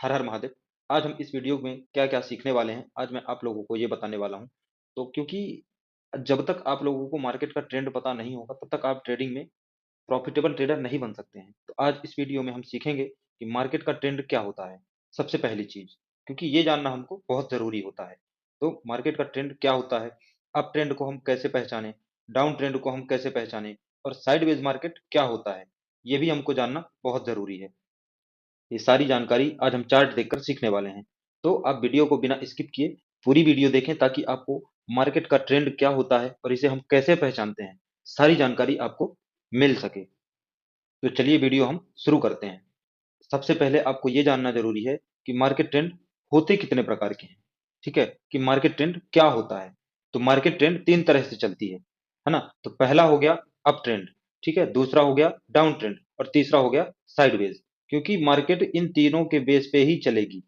हर हर महादेव। आज हम इस वीडियो में क्या-क्या सीखने वाले हैं, आज मैं आप लोगों को ये बताने वाला हूँ। तो क्योंकि जब तक आप लोगों को मार्केट का ट्रेंड पता नहीं होगा, तब तक आप ट्रेडिंग में प्रॉफिटेबल ट्रेडर नहीं बन सकते हैं। तो आज इस वीडियो में हम सीखेंगे कि मार्केट का ट्रेंड क्या होता है, सबसे पहली चीज़, क्योंकि ये जानना हमको बहुत ज़रूरी होता है। तो मार्केट का ट्रेंड क्या होता है, अप ट्रेंड को हम कैसे पहचानें, डाउन ट्रेंड को हम कैसे पहचानें और साइडवेज़ मार्केट क्या होता है, ये भी हमको जानना बहुत ज़रूरी है। ये सारी जानकारी आज हम चार्ट देखकर सीखने वाले हैं। तो आप वीडियो को बिना स्किप किए पूरी वीडियो देखें ताकि आपको मार्केट का ट्रेंड क्या होता है और इसे हम कैसे पहचानते हैं, सारी जानकारी आपको मिल सके। तो चलिए वीडियो हम शुरू करते हैं। सबसे पहले आपको ये जानना ज़रूरी है कि मार्केट ट्रेंड होते कितने प्रकार के हैं, ठीक है? कि मार्केट ट्रेंड क्या होता है? तो मार्केट ट्रेंड 3 तरह से चलती है ना? तो पहला हो गया अप ट्रेंड, ठीक है? दूसरा हो गया डाउन ट्रेंड और तीसरा हो गया साइडवेज़। क्योंकि मार्केट इन तीनों के बेस पे ही चलेगी।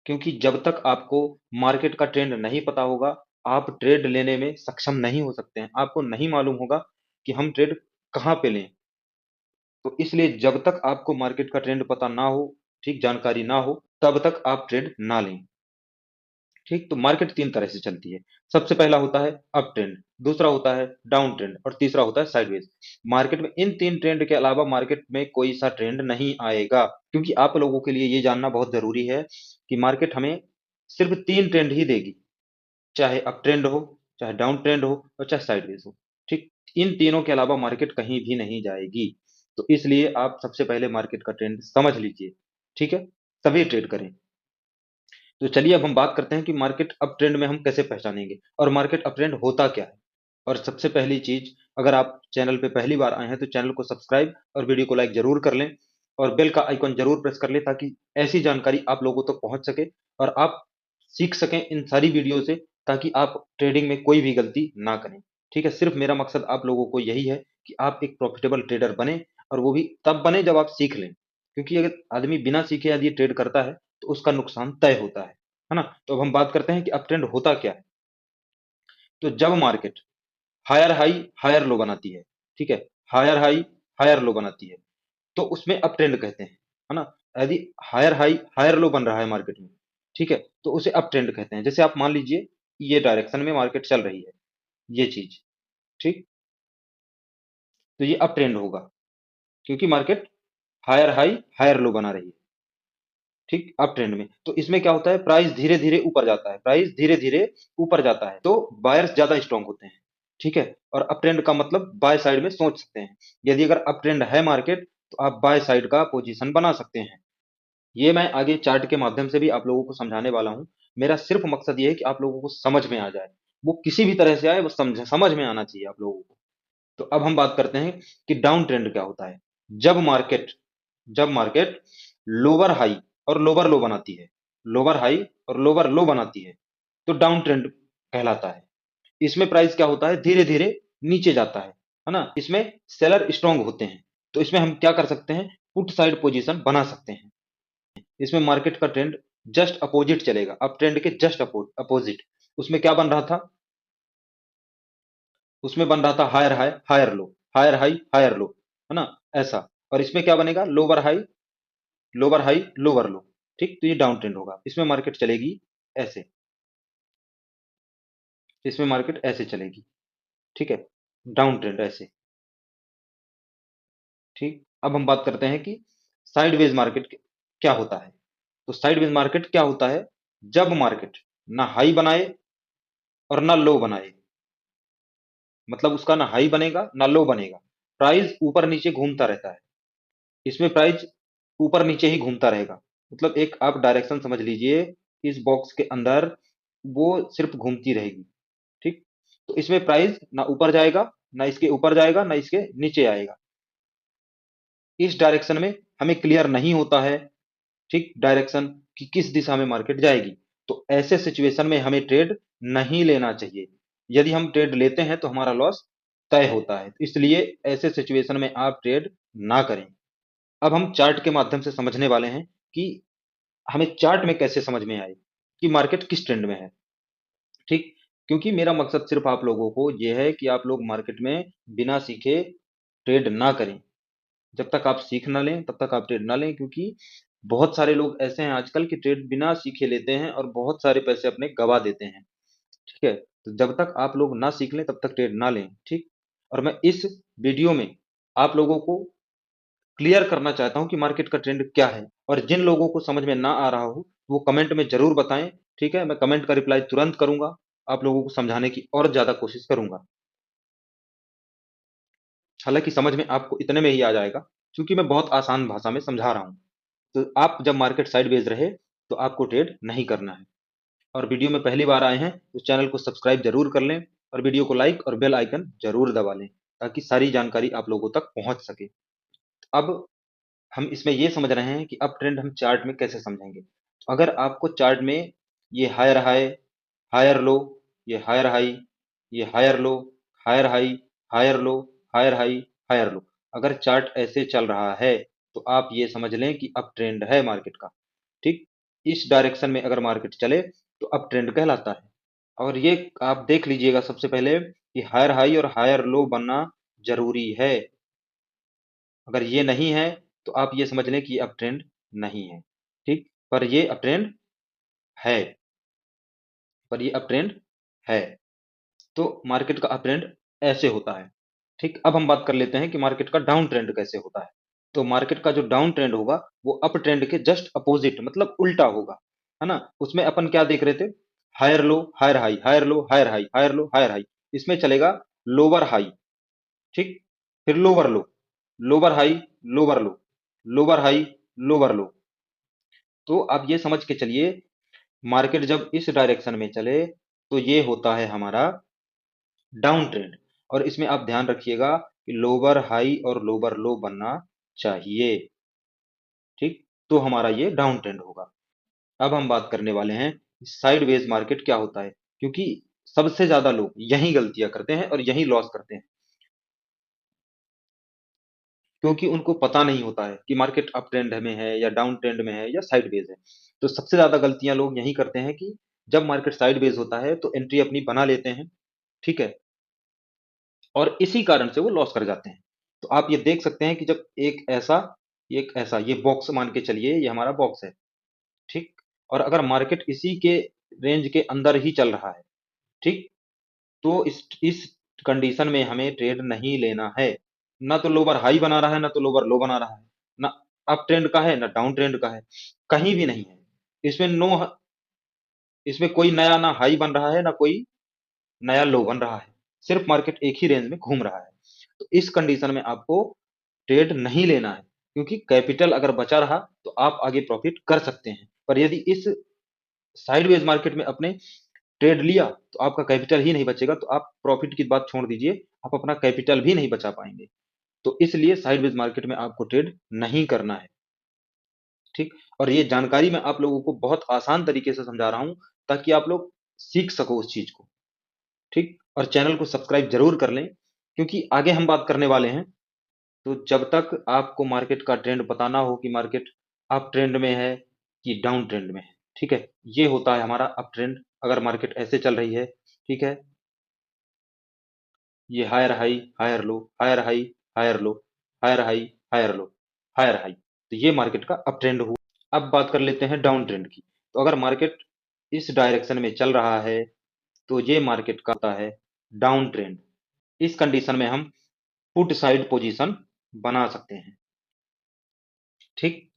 क्योंकि जब तक आपको मार्केट का ट्रेंड नहीं पता होगा, आप ट्रेड लेने में सक्षम नहीं हो सकते हैं। आपको नहीं मालूम होगा कि हम ट्रेड कहाँ पे लें। तो इसलिए जब तक आपको मार्केट का ट्रेंड पता ना हो, ठीक जानकारी ना हो, तब तक आप ट्रेड ना लें। ठीक? तो मार्केट 3 तरह से चलती है। सबसे पहला होता है अप ट्रेंड, दूसरा होता है डाउन ट्रेंड और तीसरा होता है साइडवेज़। मार्केट में इन 3 ट्रेंड के अलावा मार्केट में कोई सा ट्रेंड नहीं आएगा। क्योंकि आप लोगों के लिए ये जानना बहुत ज़रूरी है कि मार्केट हमें सिर्फ़ 3 ट्रेंड ही देगी। चाहे अप ट्रेंड हो, चाहे डाउन ट्रेंड हो और चाहे साइडवेज़ हो। ठीक? इन तीनों के अलावा मार्केट कहीं भी नहीं जाएगी। तो इसलिए आप सबसे पहले मार्केट का ट्रेंड समझ लीजिए। ठीक है? तभी ट्रेड करें। तो चलिए अब हम बात करते हैं कि मार्केट अप ट्रेंड में हम कैसे पहचानेंगे और मार्केट अप ट्रेंड होता क्या है? और सबसे पहली चीज़, अगर आप चैनल पे पहली बार आए हैं तो चैनल को सब्सक्राइब और वीडियो को लाइक ज़रूर कर लें और बेल का आइकन ज़रूर प्रेस कर लें ताकि ऐसी जानकारी आप लोगों तक पहुँच सके और आप सीख सकें इन सारी वीडियो से, ताकि आप ट्रेडिंग में कोई भी गलती ना करें। ठीक है? सिर्फ़ मेरा मकसद आप लोगों को यही है कि आप एक प्रॉफ़िटेबल ट्रेडर बनें और वो भी तब बनें जब आप सीख लें। क्योंकि अगर आदमी बिना सीखे यदि ट्रेड करता है तो उसका नुकसान तय होता है ना? तो अब हम बात करते हैं कि अप ट्रेंड होता क्या है? तो जब market higher high, higher low बनाती ठीक है? हायर हाई, हायर लो बनाती है, तो उसमें अप ट्रेंड कहते हैं, है ना? यदि हायर हाई, हायर लो बन रहा है मार्केट में, ठीक है? तो उसे अप ट्रेंड कहते हैं। जैसे आप मान लीजिए ये डायरेक्शन में मार्केट चल रही है, ये चीज़, ठीक? तो ये अप ट्रेंड होगा क्योंकि market higher high, higher low बना रही है। ठीक, अप ट्रेंड में। तो इसमें क्या होता है, प्राइस धीरे-धीरे ऊपर जाता है, प्राइस धीरे-धीरे ऊपर जाता है, तो बायर्स ज़्यादा स्ट्रॉन्ग होते हैं, ठीक है? और अप ट्रेंड का मतलब बाय साइड में सोच सकते हैं। यदि अगर अप ट्रेंड है मार्केट, तो आप बाय साइड का पोज़ीशन बना सकते हैं। ये मैं आगे चार्ट के माध्यम से भी आप लोगों को समझाने वाला हूँ। मेरा सिर्फ़ मकसद ये है कि आप लोगों को समझ में आ जाए। वो किसी भी तरह से आए, बस समझ में आना चाहिए आप लोगों को। तो अब हम बात करते हैं कि डाउन ट्रेंड क्या होता है? जब मार्केट जब मार्केट लोअर हाई और लोअर लो बनाती है, लोअर हाई और लोअर लो बनाती है, तो डाउन ट्रेंड कहलाता है। इसमें प्राइस क्या होता है, धीरे-धीरे नीचे जाता है ना? इसमें सेलर स्ट्रॉन्ग होते हैं, तो इसमें हम क्या कर सकते हैं, पुट साइड पोज़ीशन बना सकते हैं। इसमें मार्केट का ट्रेंड जस्ट अपोज़िट चलेगा, अप ट्रेंड के जस्ट अपोज़िट। उसमें क्या बन रहा था? उसमें बन रहा था higher high, higher low, higher high, higher low, है ना? ऐसा। और इसमें क्या बनेगा, लोअर हाई, लोअर लो, ठीक? तो ये डाउन ट्रेंड होगा। इसमें मार्केट चलेगी ऐसे, इसमें मार्केट ऐसे चलेगी, ठीक है? डाउन ट्रेंड ऐसे, ठीक? अब हम बात करते हैं कि साइडवेज मार्केट क्या होता है? तो साइडवेज मार्केट क्या होता है? जब मार्केट ना हाई बनाए और ना लो बनाए, मतलब उसका ना हाई बनेगा, ना लो बनेगा। प्राइस ऊपर-नीचे घूमता रहता है। इसमें प्राइस ऊपर-नीचे ही घूमता रहेगा। मतलब एक आप डायरेक्शन समझ लीजिए, इस बॉक्स के अंदर वो सिर्फ़ घूमती रहेगी, ठीक? तो इसमें प्राइस ना ऊपर जाएगा, ना इसके ऊपर जाएगा, ना इसके नीचे आएगा। इस डायरेक्शन में हमें क्लियर नहीं होता है, ठीक? डायरेक्शन कि किस दिशा में मार्केट जाएगी। तो ऐसे सिचुएशन में हमें ट्रेड नहीं लेना चाहिए। यदि हम ट्रेड लेते हैं तो हमारा लॉस तय होता है। इसलिए ऐसे सिचुएशन में आप ट्रेड ना करें। अब हम चार्ट के माध्यम से समझने वाले हैं कि हमें चार्ट में कैसे समझ में आए कि मार्केट किस ट्रेंड में है, ठीक? क्योंकि मेरा मकसद सिर्फ़ आप लोगों को ये है कि आप लोग मार्केट में बिना सीखे ट्रेड ना करें। जब तक आप सीख ना लें, तब तक आप ट्रेड ना लें, क्योंकि बहुत सारे लोग ऐसे हैं आजकल कि ट्रेड बिना सीखे लेते हैं और बहुत सारे पैसे अपने गवा देते हैं। ठीक है? तो जब तक आप लोग ना सीख लें तब तक ट्रेड ना लें, ठीक? और मैं इस वीडियो में आप लोगों को क्लियर करना चाहता हूँ कि मार्केट का ट्रेंड क्या है, और जिन लोगों को समझ में ना आ रहा हो, वो कमेंट में ज़रूर बताएँ, ठीक है? मैं कमेंट का रिप्लाई तुरंत करूँगा, आप लोगों को समझाने की और ज़्यादा कोशिश करूँगा। हालाँकि समझ में आपको इतने में ही आ जाएगा, क्योंकि मैं बहुत आसान भाषा में समझा रहा हूँ। तो आप जब मार्केट साइडवेज रहे, तो आपको ट्रेड नहीं करना है। और वीडियो में पहली बार आए हैं, तो चैनल को सब्सक्राइब ज़रूर कर लें और वीडियो को लाइक और बेल आइकन ज़रूर दबा लें, ताकि सारी जानकारी आप लोगों तक पहुँच सके। अब हम इसमें ये समझ रहे हैं कि अप ट्रेंड हम चार्ट में कैसे समझेंगे। तो अगर आपको चार्ट में ये हायर हाई, हायर लो, ये हायर हाई, ये higher low, higher high, higher low, higher high, higher low, अगर चार्ट ऐसे चल रहा है, तो आप ये समझ लें कि अप ट्रेंड है मार्केट का, ठीक? इस डायरेक्शन में अगर मार्केट चले, तो अप ट्रेंड कहलाता है। और ये आप देख लीजिएगा सबसे पहले कि हायर हाई और हायर लो बनना ज़रूरी है। अगर ये नहीं है, तो आप ये समझ लें कि ये अपट्रेंड नहीं है, ठीक? पर ये अपट्रेंड है, पर ये अपट्रेंड है। तो मार्केट का अपट्रेंड ऐसे होता है, ठीक? अब हम बात कर लेते हैं कि मार्केट का डाउन ट्रेंड कैसे होता है। तो मार्केट का जो डाउन ट्रेंड होगा, वो अप ट्रेंड के जस्ट अपोज़िट मतलब उल्टा होगा, है ना? उसमें अपन क्या देख रहे थे? Higher low, higher high, higher low, higher high, higher low, higher high. इसमें चलेगा लोवर हाई, ठीक? फिर lower low, lower high, lower low, lower high, lower low. तो आप ये समझ के चलिए, मार्केट जब इस डायरेक्शन में चले, तो ये होता है हमारा डाउन ट्रेंड। और इसमें आप ध्यान रखिएगा कि लोवर हाई और लोवर लो बनना चाहिए, ठीक? तो हमारा ये डाउन ट्रेंड होगा। अब हम बात करने वाले हैं साइडवेज मार्केट क्या होता है, क्योंकि सबसे ज़्यादा लोग यही गलतियाँ करते हैं और यही लॉस करते हैं। क्योंकि उनको पता नहीं होता है कि मार्केट अप ट्रेंड में है या डाउन ट्रेंड में है या साइडवेज है। तो सबसे ज़्यादा गलतियाँ लोग यही करते हैं कि जब मार्केट साइडवेज होता है तो एंट्री अपनी बना लेते हैं, ठीक है? और इसी कारण से वो लॉस कर जाते हैं। तो आप ये देख सकते हैं कि जब एक ऐसा ये बॉक्स मान के चलिए, ये हमारा बॉक्स है, ठीक? और अगर मार्केट इसी के रेंज के अंदर ही चल रहा है, ठीक? तो इस कंडीशन में हमें ट्रेड नहीं लेना है। ना तो लोअर हाई बना रहा है, ना तो लोअर लो बना रहा है। ना अप ट्रेंड का है, ना डाउन ट्रेंड का है। कहीं भी नहीं है। इसमें नो ह इसमें कोई नया ना हाई बन रहा है, ना कोई नया लो बन रहा है। सिर्फ मार्केट एक ही रेंज में घूम रहा है। तो इस कंडीशन में आपको ट्रेड नहीं लेना है, क्योंकि कैपिटल अगर बचा रहा, तो आप आगे प्रॉफिट कर सकते हैं। पर यदि इस साइडवेज मार्केट में आपने ट्रेड लिया, तो आपका कैपिटल ही नहीं बचेगा, तो आप प्रॉफिट की बात छोड़ दीजिए, आप अपना कैपिटल भी नहीं बचा पाएँगे। तो इसलिए साइडवेज मार्केट में आपको ट्रेड नहीं करना है, ठीक? और ये जानकारी मैं आप लोगों को बहुत आसान तरीके से समझा रहा हूँ, ताकि आप लोग सीख सको उस चीज़ को, ठीक? और चैनल को सब्सक्राइब ज़रूर कर लें, क्योंकि आगे हम बात करने वाले हैं। तो जब तक आपको मार्केट का ट्रेंड पता ना हो कि मार्केट अप ट्रेंड में है कि डाउन ट्रेंड में है, ठीक है? ये होता है हमारा अप ट्रेंड, अगर मार्केट ऐसे चल रही है, ठीक है? ये higher high, higher low, higher high, higher low, higher high, higher low, higher high. तो ये मार्केट का अप ट्रेंड हुआ। अब बात कर लेते हैं डाउन ट्रेंड की। तो अगर मार्केट इस डायरेक्शन में चल रहा है, तो ये मार्केट का होता है डाउन ट्रेंड। इस कंडीशन में हम पुट साइड पोजीशन बना सकते हैं, ठीक?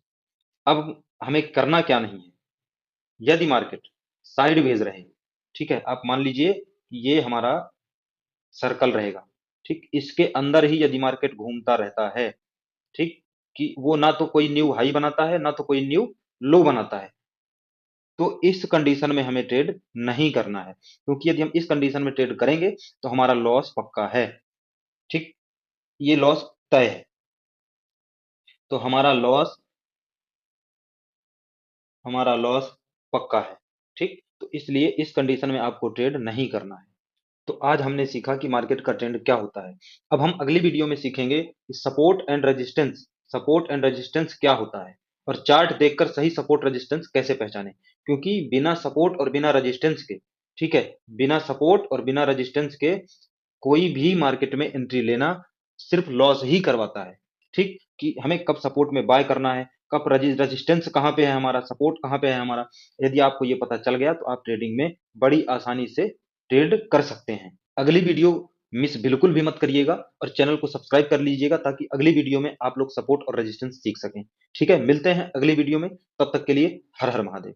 अब हमें करना क्या नहीं है, यदि मार्केट साइडवेज रहे, ठीक है? आप मान लीजिए कि ये हमारा सर्कल रहेगा, ठीक? इसके अंदर ही यदि मार्केट घूमता रहता है, ठीक? कि वो ना तो कोई न्यू हाई बनाता है, ना तो कोई न्यू लो बनाता है। तो इस कंडीशन में हमें ट्रेड नहीं करना है, क्योंकि यदि हम इस कंडीशन में ट्रेड करेंगे, तो हमारा लॉस पक्का है, ठीक? ये लॉस तय है। तो हमारा लॉस पक्का है, ठीक? तो इसलिए इस कंडीशन में आपको ट्रेड नहीं करना है। तो आज हमने सीखा कि मार्केट का ट्रेंड क्या होता है। अब हम अगली वीडियो में सीखेंगे कि सपोर्ट एंड रेजिस्टेंस क्या होता है, और चार्ट देखकर सही सपोर्ट रेजिस्टेंस कैसे पहचानें। क्योंकि बिना सपोर्ट और बिना रेजिस्टेंस के, ठीक है, बिना सपोर्ट और बिना रेजिस्टेंस के कोई भी मार्केट में एंट्री लेना सिर्फ लॉस ही करवाता है, ठीक? कि हमें कब सपोर्ट में बाय करना है, कब रेजिस्टेंस कहाँ पे है हमारा, सपोर्ट कहाँ पे है हमारा। यदि आपको ये पता चल गया तो आप ट्रेडिंग में बड़ी आसानी से ट्रेड कर सकते हैं। अगली वीडियो मिस बिल्कुल भी मत करिएगा और चैनल को सब्सक्राइब कर लीजिएगा ताकि अगली वीडियो में आप लोग सपोर्ट और रेजिस्टेंस सीख सकें। ठीक है, मिलते हैं अगली वीडियो में, तब तक के लिए हर हर महादेव।